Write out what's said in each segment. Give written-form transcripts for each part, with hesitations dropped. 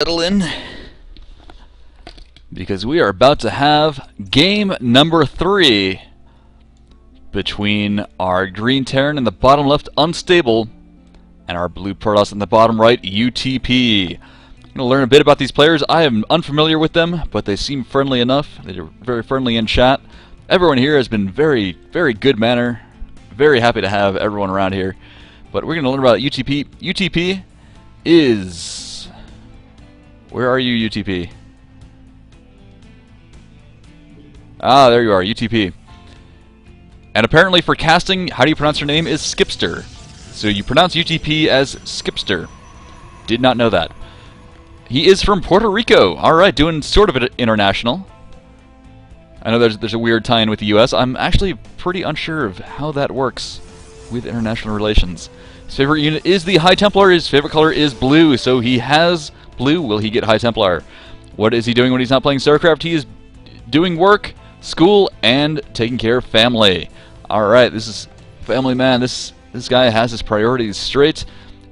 Settle in, because we are about to have game number 3 between our green Terran in the bottom left, Unstable, and our blue Protoss in the bottom right, UTP. I'm going to learn a bit about these players. I am unfamiliar with them, but they seem friendly enough. They're very friendly in chat. Everyone here has been very good manner. Very happy to have everyone around here. But we're going to learn about UTP. UTP is... Where are you, UTP? Ah, there you are, UTP. And apparently for casting, how do you pronounce your name is Skipster. So you pronounce UTP as Skipster. Did not know that. He is from Puerto Rico. Alright, doing sort of an international. I know there's a weird tie-in with the US. I'm actually pretty unsure of how that works with international relations. His favorite unit is the High Templar. His favorite color is blue, so he has blue. Will he get High Templar? What is he doing when he's not playing StarCraft? He is doing work, school, and taking care of family. Alright, this is family man. This guy has his priorities straight.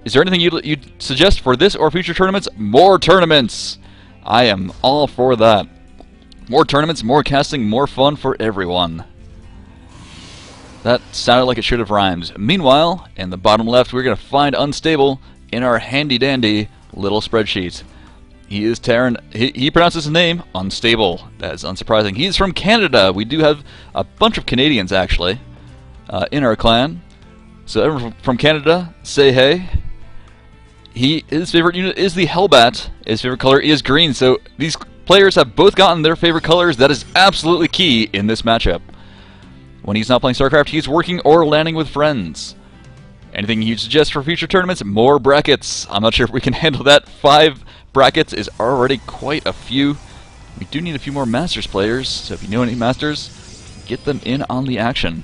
Is there anything you'd suggest for this or future tournaments? More tournaments! I am all for that. More tournaments, more casting, more fun for everyone. That sounded like it should have rhymed. Meanwhile, in the bottom left, we're going to find Unstable in our handy-dandy little spreadsheet. He is Terran. He pronounces his name Unstable. That is unsurprising. He's from Canada. We do have a bunch of Canadians, actually, in our clan. So everyone from Canada, say hey. His favorite unit is the Hellbat. His favorite color is green. So these players have both gotten their favorite colors. That is absolutely key in this matchup. When he's not playing StarCraft, he's working or landing with friends. Anything you'd suggest for future tournaments? More brackets. I'm not sure if we can handle that. 5 brackets is already quite a few. We do need a few more Masters players, so if you know any Masters, get them in on the action.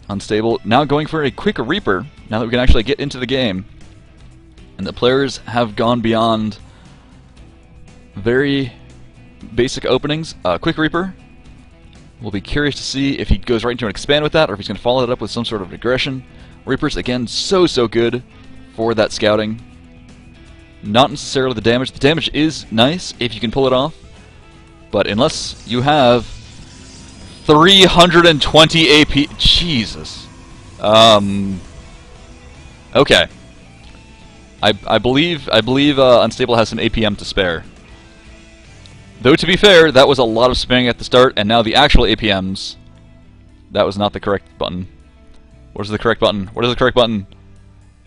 Unstable now going for a quick Reaper, now that we can actually get into the game. And the players have gone beyond very basic openings. Quick Reaper. We'll be curious to see if he goes right into an expand with that, or if he's going to follow it up with some sort of aggression. Reapers, again, so good for that scouting. Not necessarily the damage. The damage is nice if you can pull it off. But unless you have 320 AP... Jesus. Okay. I believe Unstable has some APM to spare. Though, to be fair, that was a lot of spamming at the start, and now the actual APMs... That was not the correct button. What is the correct button? What is the correct button?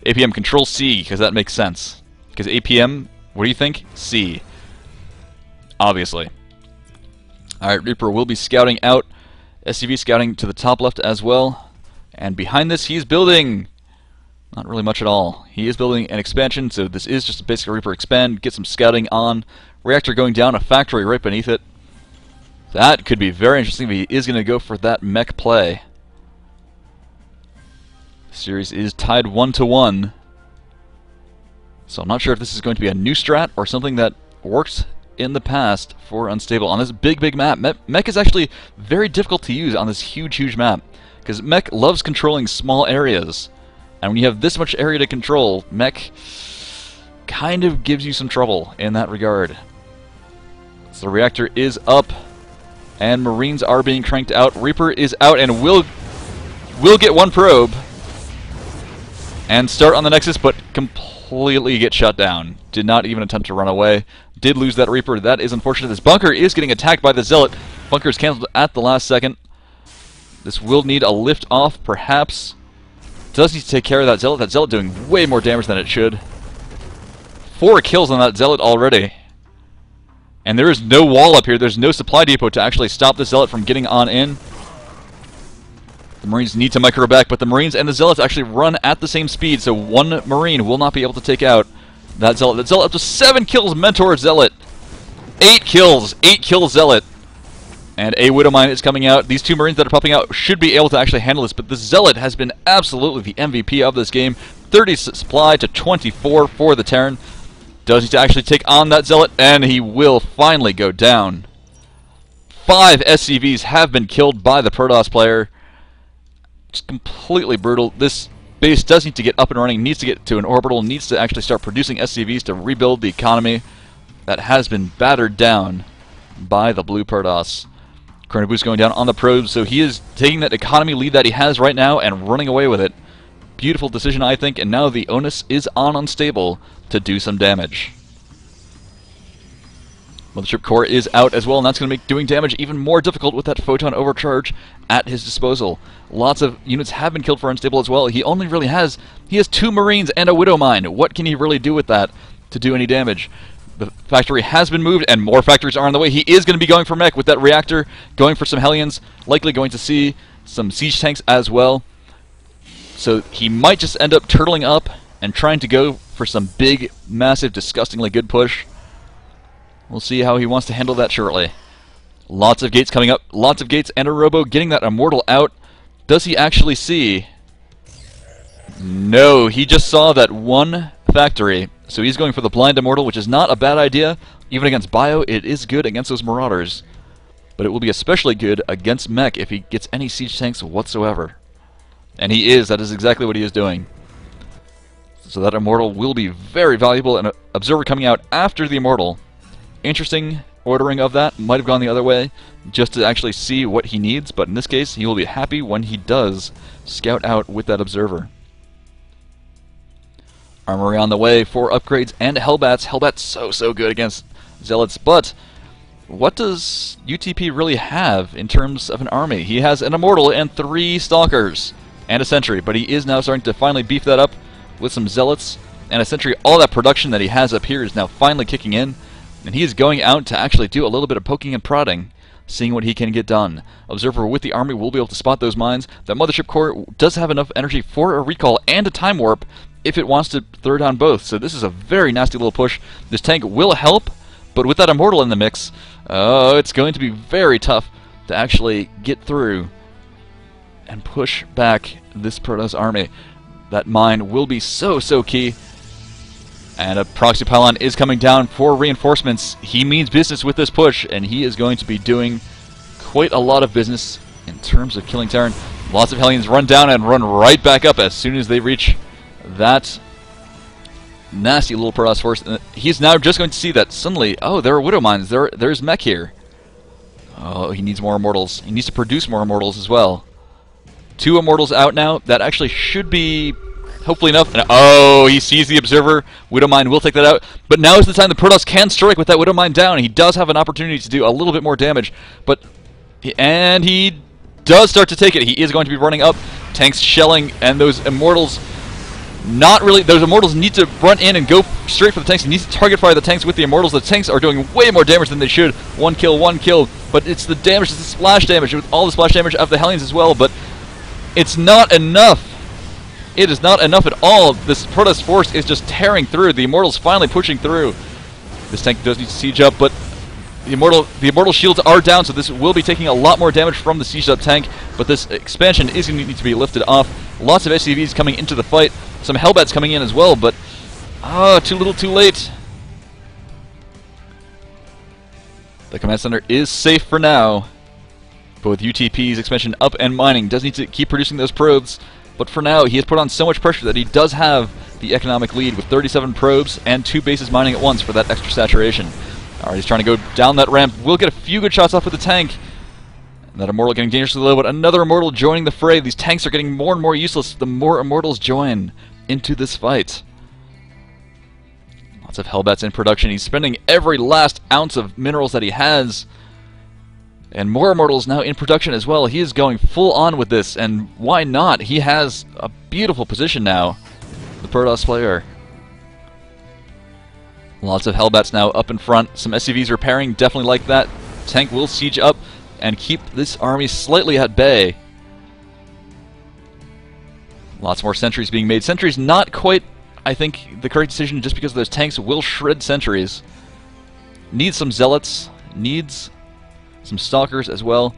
APM Control C, because that makes sense. Because APM, what do you think? C. Obviously. Alright, Reaper will be scouting out. SCV scouting to the top left as well. And behind this, he's building... Not really much at all. He is building an expansion, so this is just a basic Reaper expand. Get some scouting on. Reactor going down, a factory right beneath it. That could be very interesting, but he is going to go for that mech play. Series is tied 1-1. So I'm not sure if this is going to be a new strat or something that worked in the past for Unstable. On this big map, mech is actually very difficult to use on this huge map, because mech loves controlling small areas. And when you have this much area to control, mech kind of gives you some trouble in that regard. So the reactor is up, and Marines are being cranked out. Reaper is out and will get one probe and start on the Nexus, but completely get shut down. Did not even attempt to run away. Did lose that Reaper. That is unfortunate. This bunker is getting attacked by the Zealot. Bunker is cancelled at the last second. This will need a lift off, perhaps. Does need to take care of that Zealot. That Zealot doing way more damage than it should. 4 kills on that Zealot already. And there is no wall up here. There's no supply depot to actually stop the Zealot from getting on in. The Marines need to micro back, but the Marines and the Zealots actually run at the same speed, so one Marine will not be able to take out that Zealot. That Zealot up to 7 kills, Mentor Zealot. 8 kills Zealot. And a Widowmine is coming out. These 2 Marines that are popping out should be able to actually handle this, but the Zealot has been absolutely the MVP of this game. 30 supply to 24 for the Terran. Does he to actually take on that Zealot, and he will finally go down. 5 SCVs have been killed by the Protoss player. Just completely brutal. This base does need to get up and running, needs to get to an orbital, needs to actually start producing SCVs to rebuild the economy that has been battered down by the blue Protoss. Chrono Boost going down on the probes, so he is taking that economy lead that he has right now and running away with it. Beautiful decision, I think, and now the onus is on Unstable to do some damage. Mothership Core is out as well, and that's going to make doing damage even more difficult with that Photon Overcharge at his disposal. Lots of units have been killed for Unstable as well. He has 2 Marines and a Widow Mine. What can he really do with that to do any damage? The factory has been moved, and more factories are on the way. He is going to be going for mech with that reactor, going for some Hellions, likely going to see some siege tanks as well. So he might just end up turtling up and trying to go for some big, massive, disgustingly good push. We'll see how he wants to handle that shortly. Lots of gates coming up, lots of gates, and a Robo getting that Immortal out. Does he actually see? No, he just saw that one factory. So he's going for the Blind Immortal, which is not a bad idea. Even against Bio, it is good against those Marauders. But it will be especially good against Mech if he gets any siege tanks whatsoever. And he is, that is exactly what he is doing. So that Immortal will be very valuable, and an Observer coming out after the Immortal. Interesting ordering of that, might have gone the other way, just to actually see what he needs, but in this case, he will be happy when he does scout out with that Observer. Armory on the way for upgrades and Hellbats. Hellbats so good against Zealots, but what does UTP really have in terms of an army? He has an Immortal and 3 Stalkers and a Sentry, but he is now starting to finally beef that up with some Zealots and a Sentry. All that production that he has up here is now finally kicking in, and he is going out to actually do a little bit of poking and prodding, seeing what he can get done. Observer with the army will be able to spot those mines. That Mothership Core does have enough energy for a recall and a time warp if it wants to throw down both, so this is a very nasty little push. This tank will help, but with that Immortal in the mix, it's going to be very tough to actually get through and push back this Protoss army. That mine will be so key. And a Proxy Pylon is coming down for reinforcements. He means business with this push, and he is going to be doing quite a lot of business in terms of killing Terran. Lots of Hellions run down and run right back up as soon as they reach that nasty little Protoss force. He's now just going to see that suddenly, oh, there are Widow Mines, there's mech here. Oh, he needs more Immortals. He needs to produce more Immortals as well. 2 Immortals out now. That actually should be hopefully enough. And, oh, he sees the Observer. Widow Mine will take that out. But now is the time the Protoss can strike with that Widow Mine down. He does have an opportunity to do a little bit more damage. And he does start to take it. He is going to be running up. Tanks shelling, and those Immortals, not really. Those Immortals need to run in and go straight for the tanks. He needs to target fire the tanks with the Immortals. The tanks are doing way more damage than they should. One kill. But it's the damage, it's the splash damage, with all the splash damage of the Hellions as well. But it's not enough. It is not enough at all. This Protoss force is just tearing through. The Immortals finally pushing through. This tank does need to siege up, but the Immortal shields are down, so this will be taking a lot more damage from the sieged up tank. But this expansion is going to need to be lifted off. Lots of SCVs coming into the fight. Some Hellbats coming in as well, but too little too late. The command center is safe for now. But with UTP's expansion up and mining, does need to keep producing those probes. But for now, he has put on so much pressure that he does have the economic lead with 37 probes and 2 bases mining at once for that extra saturation. Alright, he's trying to go down that ramp. We'll get a few good shots off with the tank. And that Immortal getting dangerously low, but another Immortal joining the fray. These tanks are getting more and more useless the more Immortals join into this fight. Lots of Hellbats in production. He's spending every last ounce of minerals that he has. And more Immortals now in production as well. He is going full on with this, and why not? He has a beautiful position now, the Protoss player. Lots of Hellbats now up in front. Some SCVs repairing, definitely like that. Tank will siege up and keep this army slightly at bay. Lots more sentries being made. Sentries not quite, I think, the correct decision, just because those tanks will shred sentries. Needs some Zealots. Needs some Stalkers as well.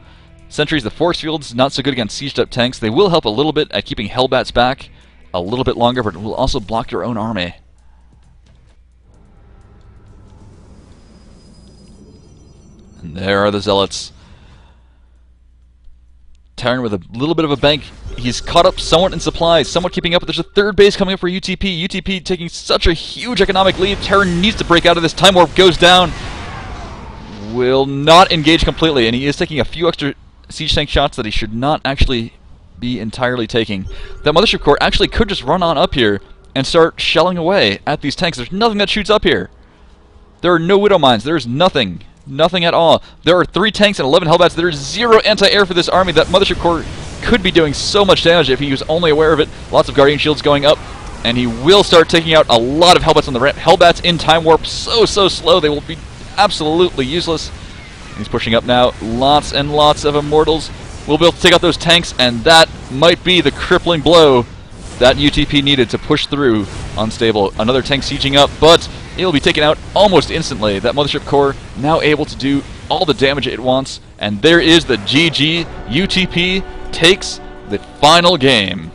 Sentries, the force fields, not so good against sieged up tanks. They will help a little bit at keeping Hellbats back a little bit longer, but it will also block your own army. And there are the Zealots. Terran with a little bit of a bank He's caught up somewhat in supplies, somewhat keeping up, but there's a third base coming up for UTP. UTP taking such a huge economic lead. Terra needs to break out of this. Time Warp goes down. Will not engage completely, and he is taking a few extra siege tank shots that he should not actually be entirely taking. That Mothership Core actually could just run on up here and start shelling away at these tanks. There's nothing that shoots up here. There are no Widow Mines. There's nothing. Nothing at all. There are 3 tanks and 11 Hellbats. There is 0 anti-air for this army. That Mothership Core could be doing so much damage if he was only aware of it. Lots of Guardian Shields going up, and he will start taking out a lot of Hellbats on the ramp. Hellbats in Time Warp so slow. They will be absolutely useless. He's pushing up now. Lots and lots of Immortals. We'll be able to take out those tanks, and that might be the crippling blow that UTP needed to push through Unstable. Another tank sieging up, but it will be taken out almost instantly. That Mothership Core now able to do all the damage it wants, and there is the GG. UTP takes the final game.